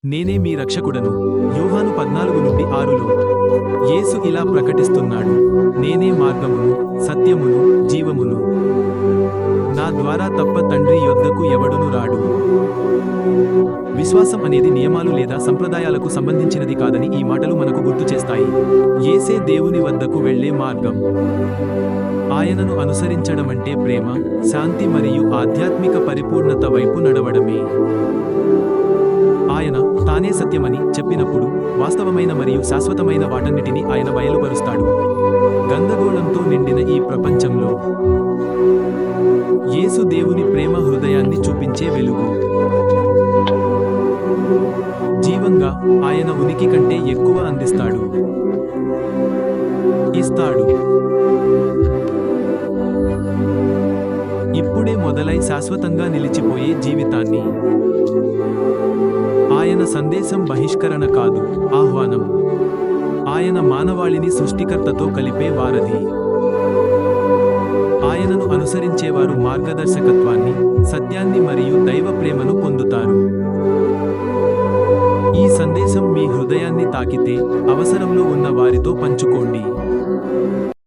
నేనే మీ రక్షకుడను. యోహాను 14:6లో యేసు ఇలా ప్రకటిస్తున్నాడు, నేనే మార్గమును, సత్యమును, జీవమును. నా ద్వారా తప్ప తండ్రి యొద్దకు ఎవడును రాడు. విశ్వాసం అనేది నియమాలు లేదా సంప్రదాయాలకు సంబంధించినది కాదని ఈ మాటలు మనకు గుర్తు చేస్తాయి. యేసే దేవుని వద్దకు వెళ్ళే మార్గం. ఆయనను అనుసరించడమంటే ప్రేమ, శాంతి మరియు ఆధ్యాత్మిక పరిపూర్ణత వైపు నడవడమే. ఆయన తానే సత్యమని చెప్పినప్పుడు వాస్తవమైన మరియు శాశ్వతమైన వాటన్నిటిని ఆయన బయలుపరుస్తాడు. గందరగోళంతో నిండిన ఈ ప్రపంచంలో యేసు దేవుని ప్రేమ హృదయాన్ని చూపించే వెలుగు. జీవంగా ఆయన ఉనికి కంటే ఎక్కువ అందిస్తాడు, ఇస్తాడు. ఇప్పుడే మొదలై శాశ్వతంగా నిలిచిపోయే జీవితాన్ని. ఆయన సందేశం బహిష్కరణ కాదు, ఆహ్వానం. ఆయన మానవాళిని సృష్టికర్తతో కలిపే వారధి. ఆయనను అనుసరించేవారు మార్గదర్శకత్వాన్ని, సత్యాన్ని మరియు దైవ ప్రేమను పొందుతారు. ఈ సందేశం మీ హృదయాన్ని తాకితే అవసరంలో ఉన్న వారితో పంచుకోండి.